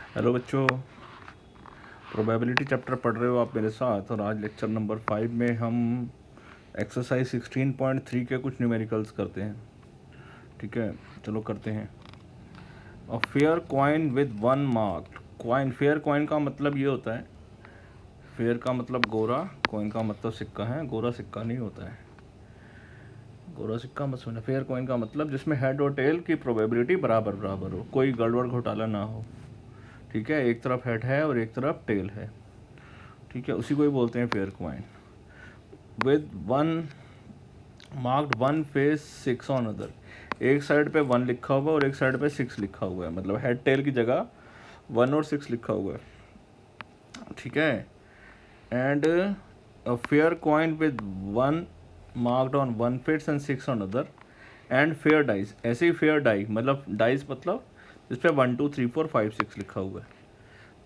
Hello बच्चों, probability chapter पढ़ रहे हो आप मेरे साथ। और आज लेक्चर नंबर 5 में हम एक्सरसाइज 16.3 के कुछ न्यूमेरिकल्स करते हैं। ठीक है, चलो करते हैं। अ fair coin with one marked coin. Fair coin का मतलब ये होता है, फेयर का मतलब गोरा, कॉइन का मतलब सिक्का है। गोरा सिक्का नहीं होता है, गोरा सिक्का मत सुनना। फेयर कॉइन का मतलब जिसमें हेड और टेल की प्रोबेबिलिटी बराबर बराबर हो, कोई गड़बड़ घोटाला ना हो। ठीक है, एक तरफ हेड है और एक तरफ टेल है। ठीक है, उसी को ही बोलते हैं fair coin. With one marked one face 6 on other. एक साइड पे 1 लिखा हुआ है और एक साइड पे 6 लिखा हुआ है, मतलब हेड टेल की जगह 1 और 6 लिखा हुआ है। ठीक है, and a fair coin with one marked on one face and 6 on other and fair dice. ऐसे ही फेयर डाई मतलब डाइस मतलब जिस पे 1 2 3 4 5 6 लिखा हुआ है,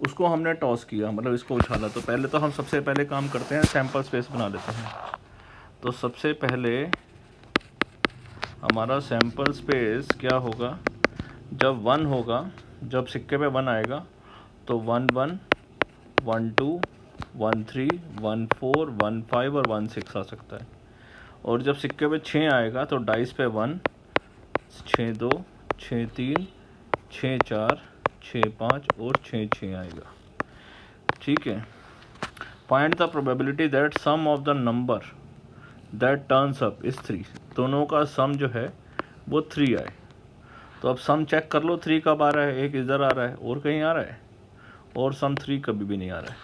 उसको हमने टॉस किया, मतलब इसको उछाला। तो पहले तो हम सबसे पहले काम करते हैं, सैम्पल स्पेस बना लेते हैं। तो सबसे पहले हमारा सैम्पल स्पेस क्या होगा, जब 1 होगा, जब सिक्के पे 1 आएगा तो 1 1 1 2 1 3 1 4 1 5 और 1 6 आ सकता है। और जब सिक्के पे 6 आएगा तो डाइस पे 1 6 2 6 3 6 4 6 5 और 6 6 आएगा। ठीक है, find the probability that sum of the number that turns up is 3। दोनों का सम जो है वो 3 आए। तो अब सम चेक कर लो, 3 कब आ रहा है, एक इधर आ रहा है और कहीं आ रहा है, और सम 3 कभी भी नहीं आ रहा है।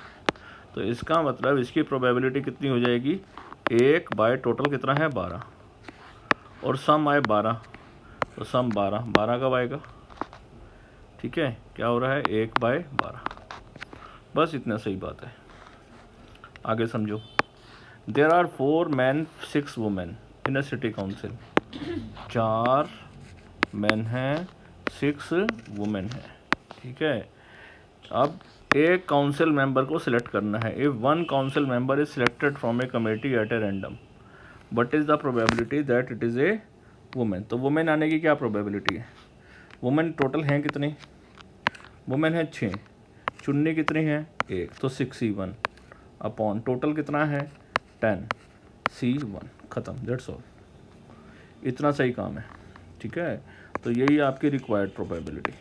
तो इसका मतलब इसकी प्रोबेबिलिटी कितनी हो जाएगी, 1 बाय टोटल कितना है 12, और सम आए 12, तो सम 12 कब आएगा। ठीक है, क्या हो रहा है, 1 बाय 12। बस इतना सही बात है, आगे समझो। There are 4 man 6 women in a city council. 4 man हैं, 6 वुमेन हैं। ठीक है, अब एक काउंसिल मेंबर को सिलेक्ट करना है। If one council member is selected from a committee at a random, but is the probability that it is a women. तो वुमेन आने की क्या प्रोबेबिलिटी है, वुमेन टोटल हैं कितनी, वुमेन है 6, चुननी कितनी है 1, तो 6C1 अपॉन टोटल कितना है 10C1, ख़त्म, दैट्स ऑल। इतना सही काम है। ठीक है, तो यही आपकी रिक्वायर्ड प्रोबेबिलिटी।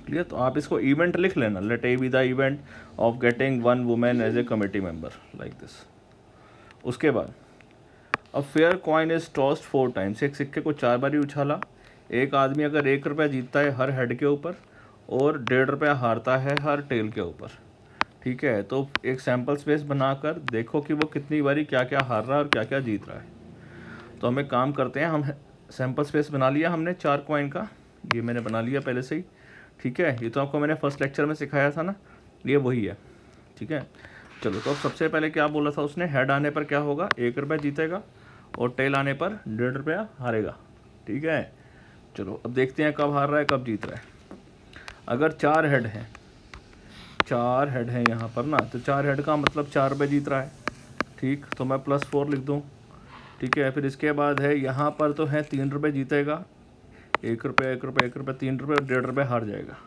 क्लियर, तो आप इसको इवेंट लिख लेना, let A B the event of getting one women as a committee member, like this. उसके बाद a fair coin is tossed 4 times. एक सिक्के को 4 बार ही उछाला। एक आदमी अगर 1 रुपया जीतता है हर हेड के ऊपर और 1.5 रुपया हारता है हर टेल के ऊपर। ठीक है, तो एक सैम्पल स्पेस बनाकर देखो कि वो कितनी बारी क्या क्या हार रहा है और क्या क्या जीत रहा है। तो हम एक काम करते हैं, हम सैम्पल स्पेस बना लिया हमने 4 कॉइन का, ये मैंने बना लिया पहले से ही। ठीक है, ये तो आपको मैंने फर्स्ट लेक्चर में सिखाया था ना, ये वही है। ठीक है, चलो। तो अब सबसे पहले क्या बोला था उसने, हेड आने पर क्या होगा, 1 रुपया जीतेगा और टेल आने पर 1.5 रुपया हारेगा। ठीक है, चलो अब देखते हैं कब हार रहा है कब जीत रहा है। अगर 4 हेड हैं, 4 हेड हैं यहाँ पर ना, तो 4 हेड का मतलब 4 रुपये जीत रहा है। ठीक, तो मैं +4 लिख दूँ। ठीक है, फिर इसके बाद है यहाँ पर तो है 3 रुपये जीतेगा, 1 रुपया 1 रुपया 1 रुपया 3 रुपये और 1.5 रुपये हार जाएगा।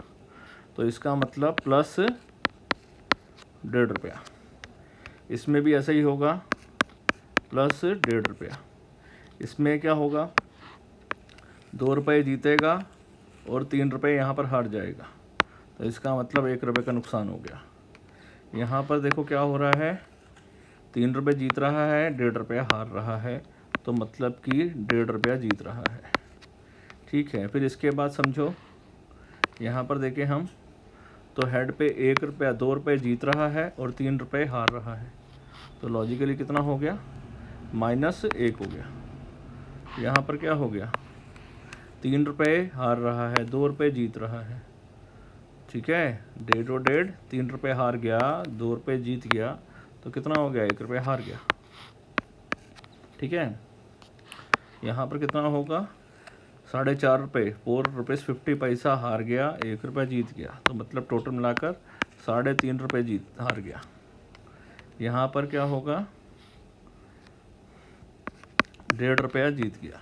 तो इसका मतलब +1.5 रुपया। इसमें भी ऐसा ही होगा, +1.5 रुपया। इसमें क्या होगा, 2 रुपये जीतेगा और 3 रुपये यहाँ पर हार जाएगा। तो इसका मतलब 1 रुपये का नुकसान हो गया। यहाँ पर देखो क्या हो रहा है, 3 रुपये जीत रहा है, 1.5 रुपया हार रहा है, तो मतलब कि 1.5 रुपया जीत रहा है। ठीक है, फिर इसके बाद समझो, यहाँ पर देखें हम, तो हेड पे 1 रुपया 2 रुपये जीत रहा है और 3 रुपये हार रहा है। तो लॉजिकली कितना हो गया, -1 हो गया। यहाँ पर क्या हो गया, 3 रुपये हार रहा है 2 रुपये जीत रहा है। ठीक है, 1.5 और 1.5, 3 रुपये हार गया 2 रुपये जीत गया, तो कितना हो गया, 1 रुपया हार गया। ठीक है, यहाँ पर कितना होगा, 4.5 रुपये, 4 रुपये 50 पैसा हार गया, 1 रुपया जीत गया, तो मतलब टोटल मिलाकर 3.5 रुपये जीत हार गया। यहाँ पर क्या होगा, 1.5 रुपया जीत गया।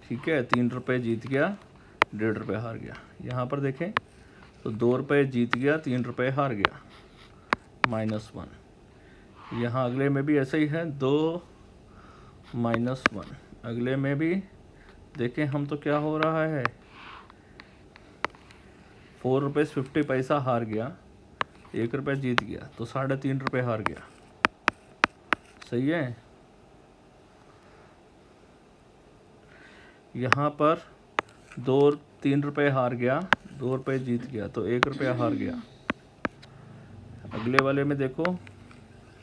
ठीक है, 3 रुपये जीत गया, ₹1.5 हार गया। यहाँ पर देखें तो ₹2 जीत गया, ₹3 हार गया, -1। यहाँ अगले में भी ऐसा ही है, 2 -1। अगले में भी देखें हम तो क्या हो रहा है, ₹4.50 हार गया, ₹1 जीत गया, तो ₹3.5 हार गया। सही है। यहाँ पर ₹3 हार गया, ₹2 जीत गया, तो ₹1 हार गया। अगले वाले में देखो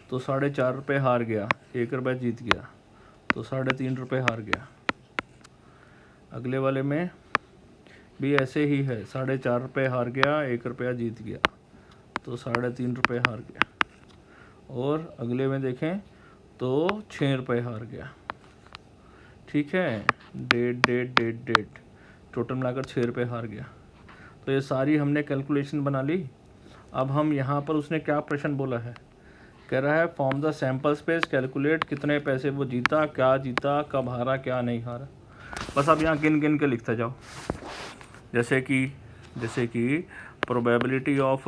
तो ₹4.5 हार गया, ₹1 जीत गया, तो ₹3.5 हार गया। अगले वाले में भी ऐसे ही है, ₹4.5 हार गया, ₹1 जीत गया, तो ₹3.5 हार गया। और अगले में देखें तो ₹6 हार गया। ठीक है, डेट टोटल मिलाकर ₹6 हार गया। तो ये सारी हमने कैलकुलेशन बना ली। अब हम यहाँ पर उसने क्या प्रश्न बोला है, कह रहा है form the sample space, calculate कितने पैसे वो जीता, क्या जीता, कब हारा, क्या नहीं हारा। बस आप यहाँ गिन गिन के लिखते जाओ। जैसे कि प्रोबेबिलिटी ऑफ,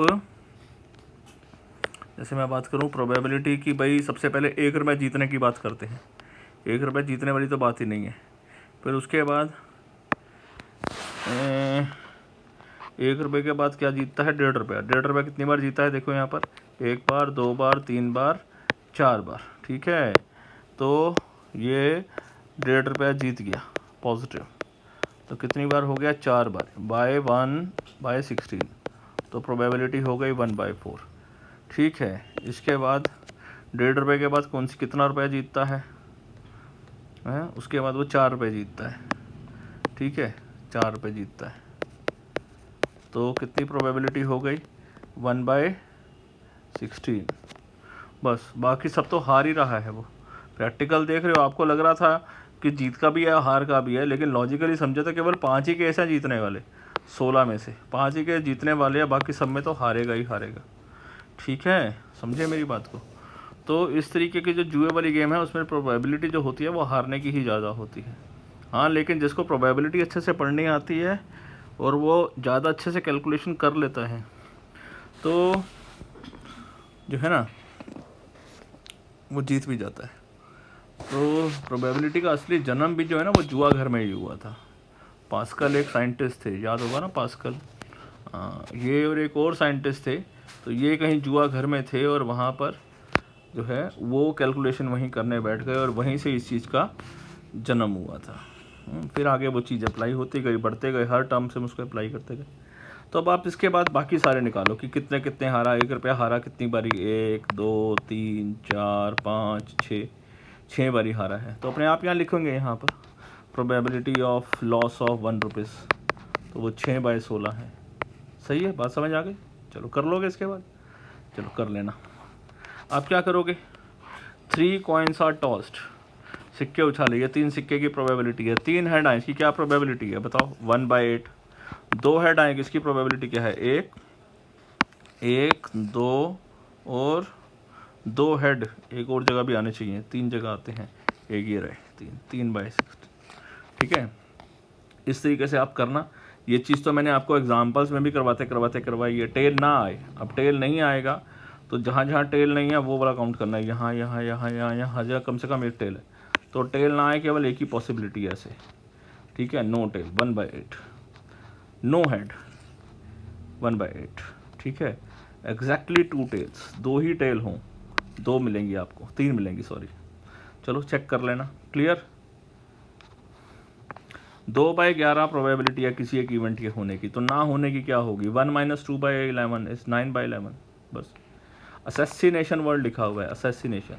जैसे मैं बात करूँ प्रोबेबिलिटी की, भाई सबसे पहले ₹1 जीतने की बात करते हैं। ₹1 जीतने वाली तो बात ही नहीं है। फिर उसके बाद ₹1 के बाद क्या जीतता है, ₹1.5। ₹1.5 कितनी बार जीता है, देखो यहाँ पर 1 बार, 2 बार, 3 बार, 4 बार। ठीक है, तो ये ₹1.5 जीत गया पॉजिटिव। तो कितनी बार हो गया, 4 बार, बाय 1/16, तो प्रोबेबिलिटी हो गई 1/4। ठीक है, इसके बाद ₹1.5 के बाद कितना रुपया जीतता है, उसके बाद वो ₹4 जीतता है। ठीक है, ₹4 जीतता है, तो कितनी प्रोबेबिलिटी हो गई, 1/16। बस, बाकी सब तो हार ही रहा है वो। प्रैक्टिकल देख रहे हो, आपको लग रहा था कि जीत का भी है हार का भी है, लेकिन लॉजिकली समझे तो केवल 5 ही केस हैं जीतने वाले, 16 में से 5 ही केस जीतने वाले हैं, बाकी सब में तो हारेगा ही हारेगा। ठीक है, समझे मेरी बात को। तो इस तरीके की जो जुए वाली गेम है उसमें प्रोबेबिलिटी जो होती है वो हारने की ही ज़्यादा होती है। हाँ, लेकिन जिसको प्रोबेबिलिटी अच्छे से पढ़नी आती है और वो ज़्यादा अच्छे से कैलकुलेशन कर लेता है, तो जो है ना वो जीत भी जाता है। तो प्रोबेबिलिटी का असली जन्म भी जो है ना वो जुआ घर में ही हुआ था। पास्कल एक साइंटिस्ट थे, याद होगा ना पास्कल। ये और एक और साइंटिस्ट थे, तो ये कहीं जुआ घर में थे और वहाँ पर जो है वो कैलकुलेशन वहीं करने बैठ गए और वहीं से इस चीज़ का जन्म हुआ था। फिर आगे वो चीज़ अप्लाई होती गई, बढ़ते गए, हर टर्म से उसको अप्लाई करते गए। तो अब आप इसके बाद बाकी सारे निकालो कि कितने कितने हारा, ₹1 हारा कितनी बारी, 1 2 3 4 5 6 बारी हारा है। तो अपने आप यहाँ लिखेंगे, यहाँ पर प्रोबेबिलिटी ऑफ लॉस ऑफ ₹1, तो वो 6/16 है। सही है, बात समझ आ गई। चलो कर लोगे इसके बाद, चलो कर लेना। आप क्या करोगे, 3 कॉइन्स आर टॉस्ड, सिक्के उछाले, ये 3 सिक्के की प्रोबेबिलिटी है। 3 हेड आए, इसकी क्या प्रोबेबिलिटी है बताओ, 1/8। 2 हेड आए, किसकी प्रोबेबिलिटी क्या है, 1 2, और 2 हेड एक और जगह भी आने चाहिए, 3 जगह आते हैं, एक ये रहे 3/16। ठीक है, इस तरीके से आप करना। ये चीज़ तो मैंने आपको एग्जाम्पल्स में भी करवाते करवाई है। टेल ना आए, अब टेल नहीं आएगा तो जहाँ जहाँ टेल नहीं है वो वाला काउंट करना है, यहाँ यहाँ यहाँ यहाँ यहाँ हर जगह कम से कम एक टेल है। तो टेल ना आए, केवल एक ही पॉसिबिलिटी है ऐसे। ठीक है, नो टेल 1/8, नो हेड 1/8। ठीक है, एग्जैक्टली 2 टेल्स, 2 ही टेल हों, 2 मिलेंगी आपको, 3 मिलेंगी सॉरी। चलो चेक कर लेना, क्लियर। 2/11 प्रोबेबिलिटी है किसी एक इवेंट के होने की, तो ना होने की क्या होगी, 1 - 2/11 इज 9/11। बस, असैसिनेशन वर्ड लिखा हुआ है, assassination.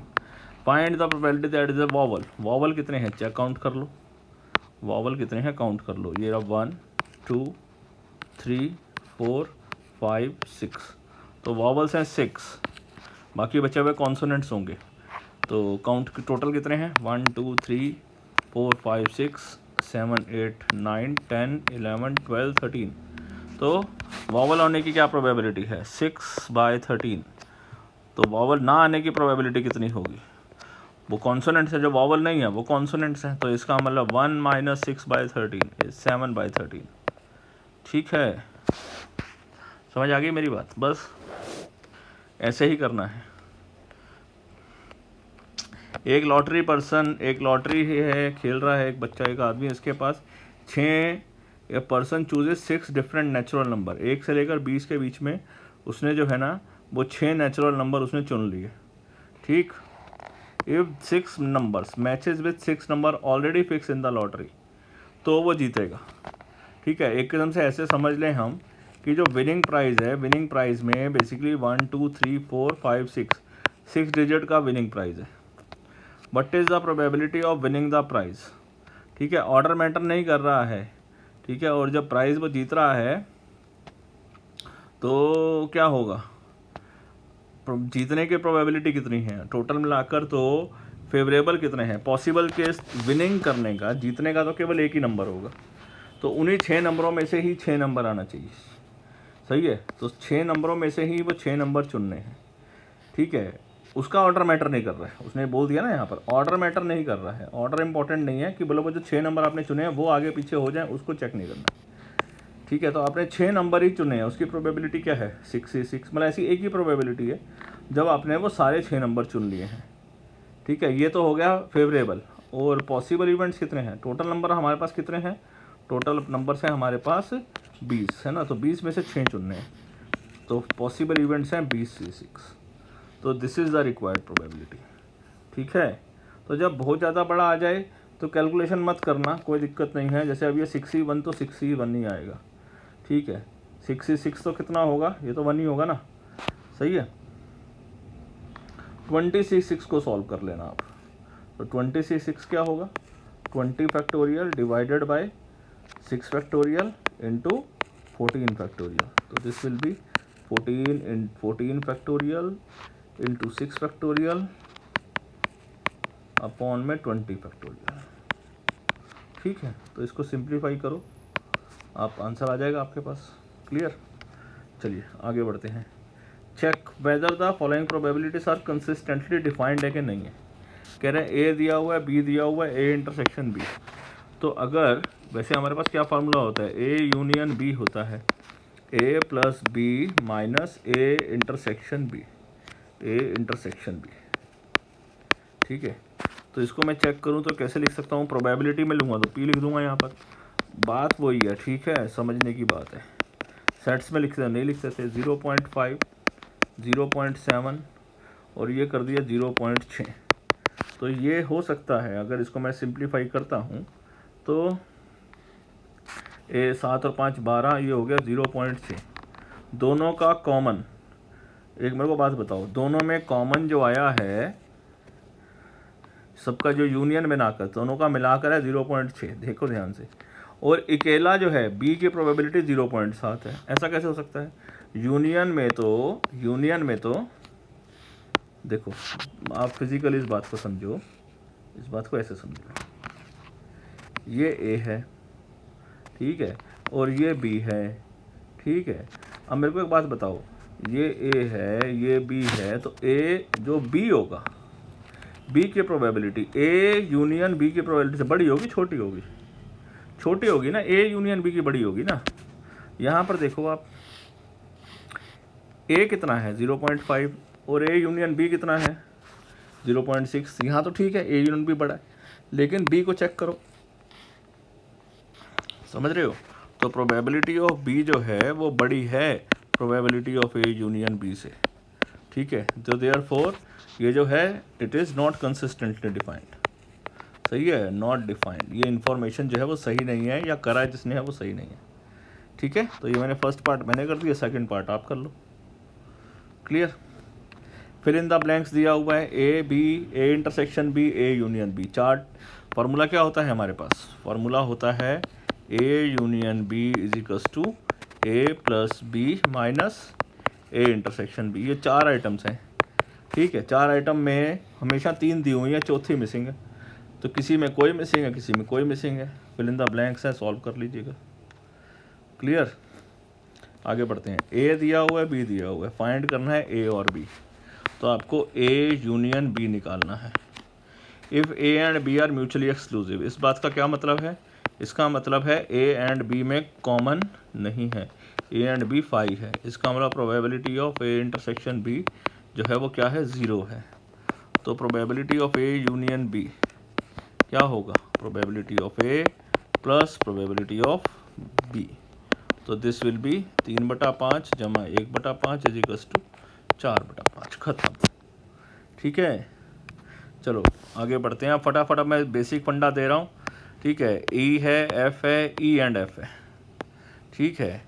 Find the probability that is a vowel, vowel कितने हैं चेक काउंट कर लो, वॉवल कितने हैं काउंट कर लो। ये 1 2 3 4 5 6, तो वॉवल्स हैं 6, बाकी बचे हुए कॉन्सोनेंट्स होंगे। तो काउंट टोटल कितने हैं, 1 2 3 4 5 6 7 8 9 10 11 12 13। तो वॉवल आने की क्या प्रोबेबिलिटी है, 6/13। तो वॉवल ना आने की प्रोबेबिलिटी कितनी होगी, वो कॉन्सोनेंट्स है, जो वॉवल नहीं है वो कॉन्सोनेंट्स हैं, तो इसका मतलब 1 - 6/13 इज 7/13। ठीक है, समझ आ गई मेरी बात? बस ऐसे ही करना है। एक लॉटरी पर्सन, एक लॉटरी है, खेल रहा है एक बच्चा, एक आदमी, इसके पास 6 person chooses 6 different natural number, 1 से लेकर 20 के बीच में उसने जो है ना वो 6 नेचुरल नंबर उसने चुन लिए। ठीक, if 6 numbers matches with 6 number already fix in the lottery, तो वो जीतेगा। ठीक है, एक कदम से ऐसे समझ लें हम कि जो विनिंग प्राइज़ है, विनिंग प्राइज़ में बेसिकली 1 2 3 4 5 6 डिजिट का विनिंग प्राइज़ है। What is the probability of winning the prize? ठीक है, ऑर्डर मैटर नहीं कर रहा है। ठीक है, और जब प्राइज़ वो जीत रहा है तो क्या होगा, जीतने की प्रोबेबिलिटी कितनी है टोटल मिलाकर, तो फेवरेबल कितने हैं, पॉसिबल केस विनिंग करने का, जीतने का तो केवल एक ही नंबर होगा, तो उन्हीं 6 नंबरों में से ही 6 नंबर आना चाहिए। सही है, तो 6 नंबरों में से ही वो 6 नंबर चुनने हैं। ठीक है, उसका ऑर्डर मैटर नहीं कर रहा है, उसने बोल दिया ना यहाँ पर, ऑर्डर मैटर नहीं कर रहा है। ऑर्डर इंपॉर्टेंट नहीं है कि बोलो वो जो 6 नंबर आपने चुने हैं वो आगे पीछे हो जाए, उसको चेक नहीं करना। ठीक है, तो आपने 6 नंबर ही चुने हैं, उसकी प्रोबेबिलिटी क्या है 6 मतलब ऐसी एक ही प्रोबेबिलिटी है जब आपने वो सारे 6 नंबर चुन लिए हैं। ठीक है, ये तो हो गया फेवरेबल। और पॉसिबल इवेंट्स कितने हैं, टोटल नंबर हमारे पास कितने हैं, टोटल नंबर्स हैं हमारे पास 20 है ना, तो 20 में से 6 चुनने हैं, तो पॉसिबल इवेंट्स हैं 20 से 6, तो this is the required probability. ठीक है, तो जब बहुत ज़्यादा बड़ा आ जाए तो कैलकुलेशन मत करना, कोई दिक्कत नहीं है। जैसे अब ये 6 तो 6 ही आएगा। ठीक है, 6 तो कितना होगा, ये तो 1 ही होगा ना। सही है, 26 को सॉल्व कर लेना आप, तो 26 क्या होगा, 20 factorial divided by 6 factorial into 14 factorial, तो this will be 14 factorial into 6 factorial upon में 20 फैक्टोरियल। ठीक है, तो इसको सिंप्लीफाई करो, आप आंसर आ जाएगा आपके पास। क्लियर, चलिए आगे बढ़ते हैं। Check whether the following probabilities are consistently defined है कि नहीं है। कह रहे हैं ए दिया हुआ है, बी दिया हुआ है, ए इंटरसेक्शन बी, तो अगर वैसे हमारे पास क्या फार्मूला होता है, ए यूनियन बी होता है, A plus B minus A intersection B, A intersection B. ठीक है, तो इसको मैं चेक करूं तो कैसे लिख सकता हूं, प्रोबेबिलिटी में लूँगा तो पी लिख दूंगा यहाँ पर, बात वही है। ठीक है, समझने की बात है, सेट्स में लिखते नहीं लिखते थे, 0.5 0.7 और ये कर दिया 0.6, तो ये हो सकता है अगर इसको मैं सिंप्लीफाई करता हूँ तो 7 और 5 12, ये हो गया 0.6। दोनों का कॉमन, एक मेरे को बात बताओ, दोनों में कॉमन जो आया है, सबका जो यूनियन बनाकर दोनों का मिलाकर है 0.6, देखो ध्यान से, और अकेला जो है बी की प्रोबेबिलिटी 0.7 है। ऐसा कैसे हो सकता है, यूनियन में तो देखो, आप फिजिकल इस बात को समझो, इस बात को ऐसे समझो, ये ए है, ठीक है, और ये बी है। ठीक है, अब मेरे को एक बात बताओ, ये ए है, ये बी है, तो ए जो बी होगा, बी की प्रोबेबिलिटी ए यूनियन बी की प्रोबेबिलिटी से बड़ी होगी छोटी होगी, छोटी होगी ना, ए यूनियन बी की बड़ी होगी ना। यहाँ पर देखो आप, ए कितना है 0.5 और ए यूनियन बी कितना है 0.6, यहाँ तो ठीक है ए यूनियन बी बड़ा है, लेकिन बी को चेक करो, समझ रहे हो, तो प्रोबेबिलिटी ऑफ बी जो है वो बड़ी है probability of A union B से। ठीक है, तो देयरफॉर ये जो है it is not consistently defined. सही है, नॉट डिफाइंड, ये इन्फॉर्मेशन जो है वो सही नहीं है, या करा है जिसने है वो सही नहीं है। ठीक है, तो ये मैंने फर्स्ट पार्ट मैंने कर दिया, सेकंड पार्ट आप कर लो। क्लियर, फिर इन द ब्लैंक्स दिया हुआ है A B, A intersection B, A union B. Chart formula क्या होता है हमारे पास, फार्मूला होता है A union B is equals to A plus B minus A intersection B. ये 4 आइटम्स हैं। ठीक है, 4 आइटम में हमेशा 3 दी हुई है, चौथी मिसिंग है, तो किसी में कोई मिसिंग है, किसी में कोई मिसिंग है, फिल इन द ब्लैंक्स है, सॉल्व कर लीजिएगा। क्लियर, आगे बढ़ते हैं। ए दिया हुआ है, बी दिया हुआ है, फाइंड करना है ए और बी, तो आपको ए यूनियन बी निकालना है। If A and B are mutually exclusive, इस बात का क्या मतलब है, इसका मतलब है ए एंड बी में कॉमन नहीं है, ए एंड बी 5 है। इसका मतलब probability of A intersection B जो है वो क्या है, 0 है। तो probability of A union B क्या होगा, probability of A plus probability of B. तो दिस विल बी 3/5 जमा 1/5 इज इक्वल्स टू 4/5। खत्म। ठीक है, चलो आगे बढ़ते हैं। फटाफट अब मैं बेसिक फंडा दे रहा हूँ। ठीक है, ई है, एफ है, ई एंड एफ है। ठीक है,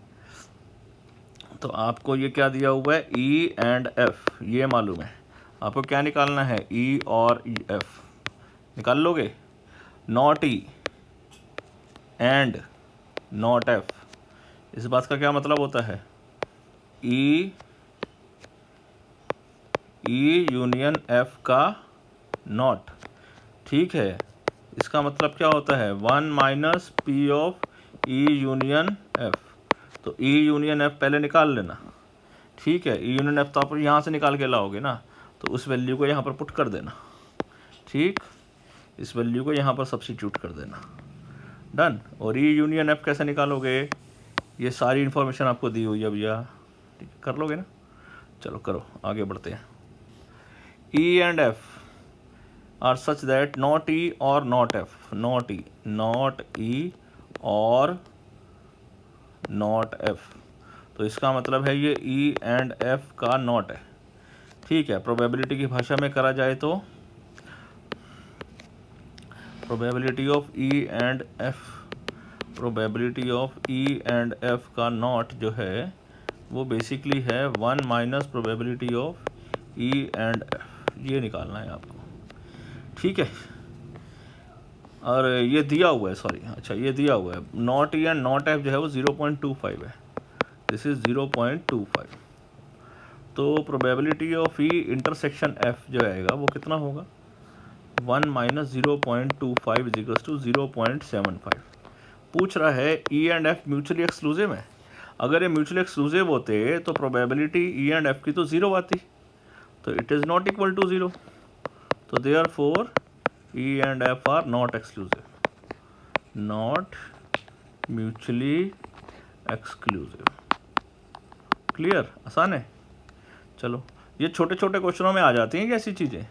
तो आपको ये क्या दिया हुआ है, ई एंड एफ, ये मालूम है। आपको क्या निकालना है, ई और ई एफ निकाल लोगे। Not E and not F, इस बात का क्या मतलब होता है, ई यूनियन एफ का नॉट। ठीक है, इसका मतलब क्या होता है, 1 minus P of E union F. तो ई यूनियन एफ पहले निकाल लेना। ठीक है, ई यूनियन एफ तो आप यहाँ से निकाल के लाओगे ना, तो उस वैल्यू को यहाँ पर पुट कर देना। ठीक, इस वैल्यू को यहाँ पर सब्स्टिट्यूट कर देना। डन। और ई यूनियन एफ कैसे निकालोगे, ये सारी इन्फॉर्मेशन आपको दी हुई है भैया। ठीक, कर लोगे ना। चलो करो, आगे बढ़ते हैं। E and F are such that not E or not F, not E और not F। तो इसका मतलब है ये E and F का नॉट है। ठीक है, प्रोबेबिलिटी की भाषा में करा जाए तो probability of E and F, probability of E and F का नॉट जो है वो बेसिकली है 1 minus probability of E and F, ये निकालना है आपको। ठीक है, और ये दिया हुआ है, सॉरी, अच्छा ये दिया हुआ है, not E and not F जो है वो 0.25 है। This is 0.25। तो probability of E intersection F जो आएगा वो कितना होगा, 1 माइनस 0.25 इज इक्वल्स टू 0.75। पूछ रहा है E and F mutually exclusive है। अगर ये म्यूचुअली एक्सक्लूसिव होते तो प्रोबेबिलिटी ई एंड एफ की तो 0 आती, तो it is not equal to 0। तो therefore E and F are not exclusive, not mutually exclusive। Clear, आसान है। चलो, ये छोटे छोटे क्वेश्चनों में आ जाती हैं ऐसी चीज़ें।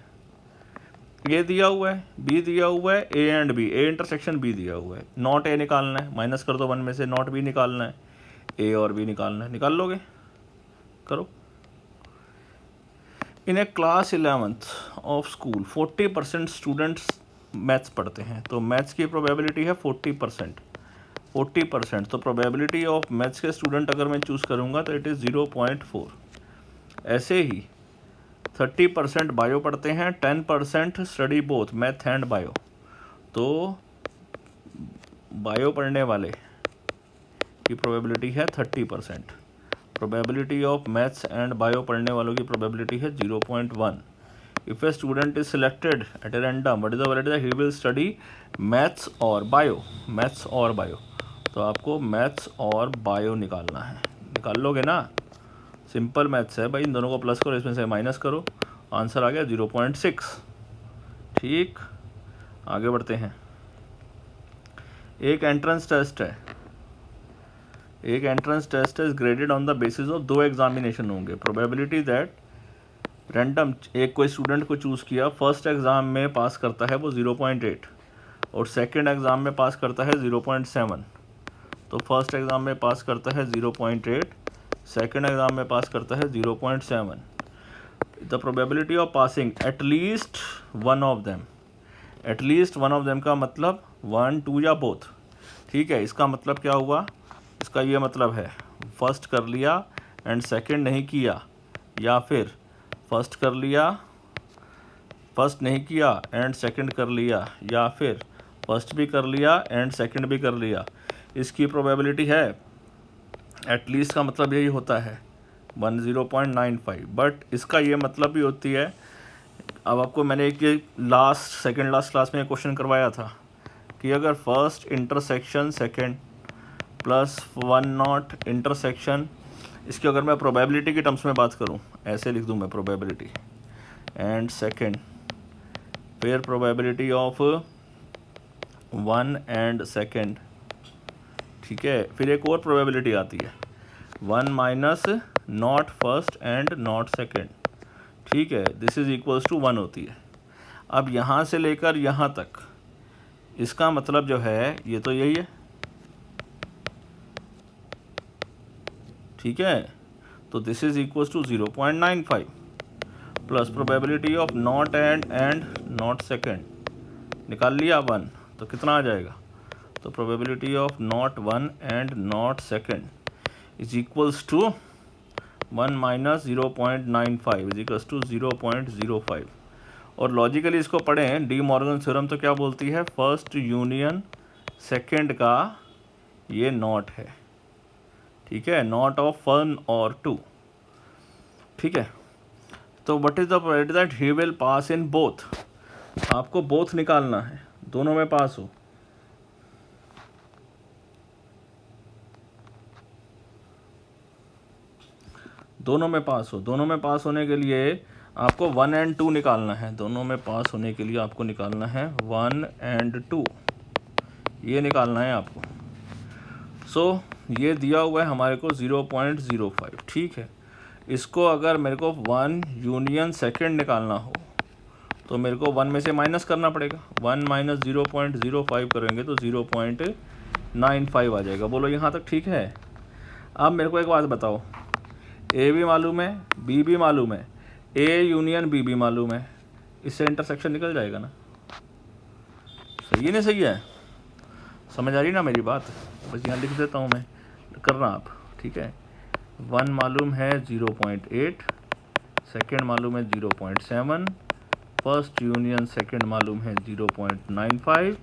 ए दिया हुआ है, बी दिया हुआ है, A and B, A intersection B दिया हुआ है, नॉट ए निकालना है, माइनस कर दो 1 में से, नॉट बी निकालना है, ए और बी निकालना है। निकाल लोगे, करो। In A class 11th of school 40% students maths पढ़ते हैं, तो मैथ्स की प्रोबेबिलिटी है 40%। 40%, तो प्रोबेबिलिटी ऑफ मैथ्स के स्टूडेंट अगर मैं चूज़ करूँगा तो इट इज़ 0.4। ऐसे ही 30% बायो पढ़ते हैं, 10% study both math and bio. तो बायो पढ़ने वाले की प्रोबेबिलिटी है 30%। Probability of maths and bio पढ़ने वालों की प्रोबेबिलिटी है 0.1। If a student is selected eight a random, what is the variety, he will study maths और बायो, मैथ्स और बायो। तो आपको मैथ्स और बायो निकालना है। निकाल लोगे ना, सिंपल मैथ्स है भाई, इन दोनों को प्लस करो, इसमें से माइनस करो, आंसर आ गया 0.6। ठीक, आगे बढ़ते हैं। एक एंट्रेंस टेस्ट है, एक entrance test is graded on the basis of 2 examination होंगे। प्रोबेबिलिटी दैट रैंडम एक कोई स्टूडेंट को चूज़ किया, फर्स्ट एग्ज़ाम में पास करता है वो 0.8 और सेकंड एग्ज़ाम में पास करता है 0.7। तो फर्स्ट एग्ज़ाम में पास करता है 0.8, सेकंड एग्ज़ाम में पास करता है 0.7। The probability of passing at least one of them, at least one of them का मतलब 1, 2 या बोथ। ठीक है, इसका मतलब क्या हुआ, इसका ये मतलब है फर्स्ट कर लिया एंड सेकंड नहीं किया, या फिर फर्स्ट कर लिया, फर्स्ट नहीं किया एंड सेकंड कर लिया, या फिर फर्स्ट भी कर लिया एंड सेकंड भी कर लिया। इसकी प्रोबेबिलिटी है, एटलीस्ट का मतलब यही होता है 0.95, बट इसका ये मतलब भी होती है। अब आपको मैंने एक ये सेकंड लास्ट क्लास में क्वेश्चन करवाया था कि अगर first intersection second plus 1 not intersection, इसकी अगर मैं प्रोबेबिलिटी की टर्म्स में बात करूं, ऐसे लिख दूं मैं प्रोबेबिलिटी एंड सेकंड, फिर प्रोबेबिलिटी ऑफ 1 एंड सेकंड ठीक है। फिर एक और प्रोबेबिलिटी आती है 1 minus not first and not second, ठीक है, दिस इज इक्वल्स टू 1 होती है। अब यहाँ से लेकर यहाँ तक इसका मतलब जो है ये तो यही है, ठीक है। तो this is equals to 0.95 plus probability of not and not second, निकाल लिया 1, तो कितना आ जाएगा, तो probability of not 1 and not second is equals to 1 minus 0.95 is equals to 0.05। और लॉजिकली इसको पढ़ें, डी मॉर्गन थ्योरम तो क्या बोलती है, फर्स्ट यूनियन सेकेंड का ये नॉट है, ठीक है, नॉट ऑफ 1 और 2, ठीक है। तो what is the probability that he will pass in both, आपको बोथ निकालना है, दोनों में पास हो। दोनों में पास होने के लिए आपको 1 एंड 2 निकालना है, दोनों में पास होने के लिए आपको निकालना है 1 एंड 2, ये निकालना है आपको। सो ये दिया हुआ है हमारे को 0.05, ठीक है। इसको अगर मेरे को 1 यूनियन सेकेंड निकालना हो तो मेरे को 1 में से माइनस करना पड़ेगा, 1 माइनस 0.05 करेंगे तो 0.95 आ जाएगा। बोलो यहाँ तक ठीक है। अब मेरे को एक बात बताओ, ए भी मालूम है, बी भी मालूम है, ए यूनियन बी भी मालूम है, इससे इंटरसेक्शन निकल जाएगा ना, सही है, नहीं सही है, समझ आ रही ना मेरी बात। बस यहाँ लिख देता हूँ मैं, करना आप, ठीक है। 1 मालूम है 0.8, सेकेंड मालूम है 0.7, फर्स्ट यूनियन सेकेंड मालूम है 0.95,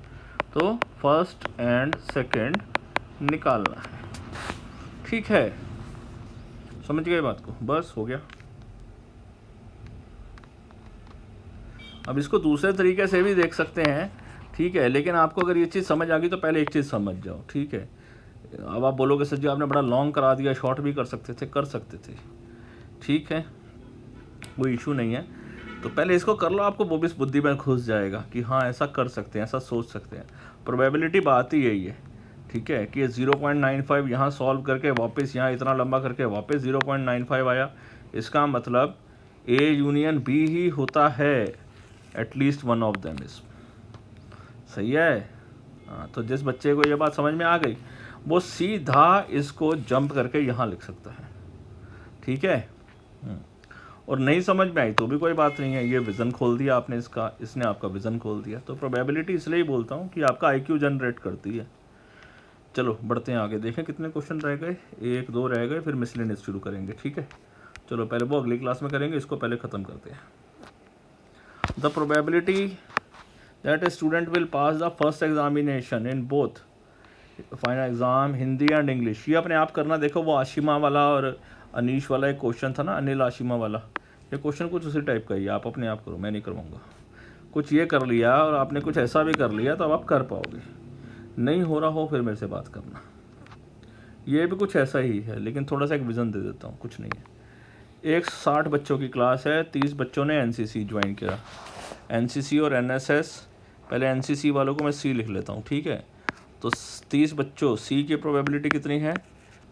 तो फर्स्ट एंड सेकेंड निकालना है, ठीक है। समझ गए बात को, बस हो गया। अब इसको दूसरे तरीके से भी देख सकते हैं, ठीक है, लेकिन आपको अगर ये चीज़ समझ आ गई तो पहले एक चीज़ समझ जाओ, ठीक है। अब आप बोलोगे सर जी आपने बड़ा लॉन्ग करा दिया, शॉर्ट भी कर सकते थे, ठीक है, कोई इशू नहीं है। तो पहले इसको कर लो, आपको वो भी बुद्धि में घुस जाएगा कि हाँ ऐसा कर सकते हैं, ऐसा सोच सकते हैं। प्रोबेबिलिटी बात ही यही है, ठीक है, कि 0.95 यहाँ सॉल्व करके वापस यहाँ इतना लंबा करके वापस 0.95 आया, इसका मतलब ए यूनियन बी ही होता है, at least one of them is, सही है। हाँ, तो जिस बच्चे को ये बात समझ में आ गई वो सीधा इसको जंप करके यहाँ लिख सकता है, ठीक है। और नहीं समझ में आई तो भी कोई बात नहीं है, ये विज़न खोल दिया आपने इसका, इसने आपका विज़न खोल दिया। तो प्रोबेबिलिटी इसलिए ही बोलता हूँ कि आपका IQ जनरेट करती है। चलो बढ़ते हैं आगे, देखें कितने क्वेश्चन रह गए, 1 2 रह गए, फिर मिसलेनियस शुरू करेंगे, ठीक है। चलो पहले वो अगली क्लास में करेंगे, इसको पहले ख़त्म करते हैं। The probability that a student will pass the first examination in both final exam Hindi and English, ये अपने आप करना। देखो वो आशिमा वाला और अनीश वाला एक क्वेश्चन था ना, अनिल आशिमा वाला, ये क्वेश्चन कुछ उसी टाइप का ही है, आप अपने आप करो, मैं नहीं करवाऊँगा। कुछ ये कर लिया और आपने कुछ ऐसा भी कर लिया तो अब आप कर पाओगे, नहीं हो रहा हो फिर मेरे से बात करना। ये भी कुछ ऐसा ही है, लेकिन थोड़ा सा एक विज़न दे देता हूँ, कुछ नहीं है। एक 60 बच्चों की क्लास है, 30 बच्चों ने NCC ज्वाइन किया, NCC और NSS, पहले NCC वालों को मैं C लिख लेता हूँ, ठीक है। तो 30 बच्चों, C की प्रोबेबिलिटी कितनी है,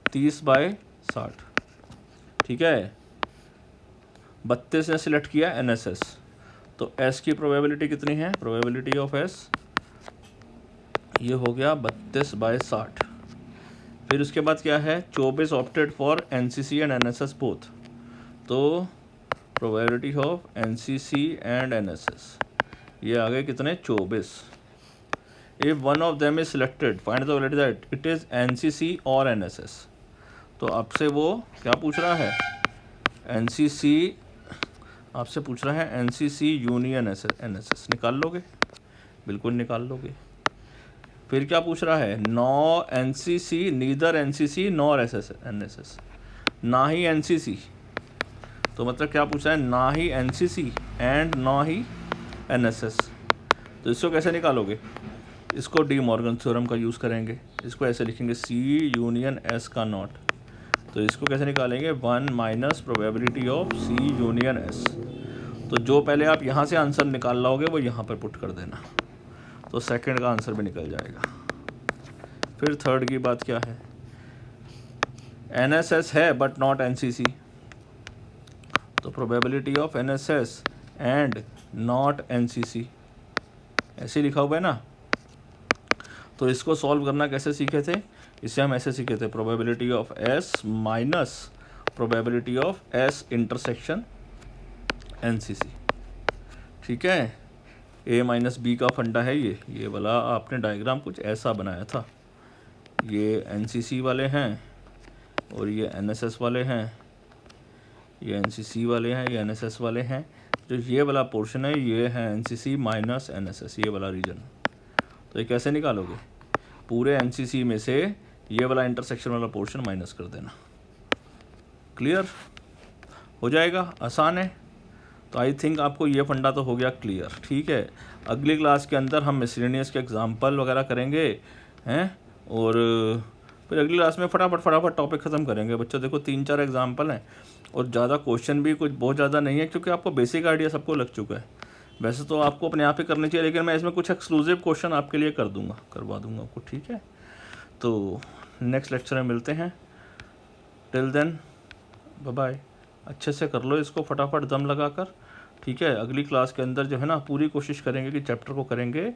30/60, ठीक है। 32 ने सिलेक्ट किया NSS, तो S की प्रोबेबिलिटी कितनी है, प्रोबेबिलिटी ऑफ S ये हो गया 32/60। फिर उसके बाद क्या है, 24 opted for NCC and NSS both, तो probability of NCC and NSS ये आ गए कितने, 24। If one of them is selected find the probability that it is NCC और NSS। तो आपसे वो क्या पूछ रहा है, NCC आपसे पूछ रहा है NCC यूनियन NSS, निकाल लोगे, बिल्कुल निकाल लोगे। फिर क्या पूछ रहा है, no NCC neither NCC nor NSS, ना ही NCC, तो मतलब क्या पूछ रहा है, ना ही NCC एंड ना ही NSS। तो इसको कैसे निकालोगे, इसको डी मॉर्गन थ्योरम का यूज़ करेंगे, इसको ऐसे लिखेंगे C यूनियन S का नॉट, तो इसको कैसे निकालेंगे, 1 minus probability of C union S। तो जो पहले आप यहाँ से आंसर निकाल लाओगे वो यहाँ पर पुट कर देना, तो सेकंड का आंसर भी निकल जाएगा, फिर थर्ड की बात क्या है, NSS है बट नॉट NCC, तो probability of NSS and not NCC ऐसे लिखा हुआ है ना। तो इसको सॉल्व करना कैसे सीखे थे, इसे हम ऐसे सीखे थे, probability of S minus probability of S intersection NCC। ठीक है, A माइनस बी का फंडा है ये वाला। आपने डायग्राम कुछ ऐसा बनाया था, ये NCC वाले हैं और ये NSS वाले हैं, ये NCC वाले हैं, ये NSS वाले हैं। जो ये वाला पोर्शन है ये है NCC माइनस NSS, ये वाला रीजन। तो ये कैसे निकालोगे, पूरे NCC में से ये वाला इंटरसेक्शन वाला पोर्शन माइनस कर देना। क्लियर हो जाएगा, आसान है। तो आई थिंक आपको ये फंडा तो हो गया क्लियर। ठीक है, अगली क्लास के अंदर हम मिसलेनियस के एग्जाम्पल वगैरह करेंगे हैं, और फिर अगली क्लास में फटाफट टॉपिक ख़त्म करेंगे। बच्चों देखो 3-4 एग्जाम्पल हैं और ज़्यादा क्वेश्चन भी कुछ बहुत ज़्यादा नहीं है, क्योंकि आपको बेसिक आइडिया सबको लग चुका है। वैसे तो आपको अपने आप ही करनी चाहिए, लेकिन मैं इसमें कुछ एक्सक्लूसिव क्वेश्चन आपके लिए करवा दूँगा आपको। ठीक है, तो नेक्स्ट लेक्चर में मिलते हैं। Till then bye bye. अच्छे से कर लो इसको फटाफट दम लगा कर। ठीक है, अगली क्लास के अंदर जो है ना पूरी कोशिश करेंगे कि चैप्टर को करेंगे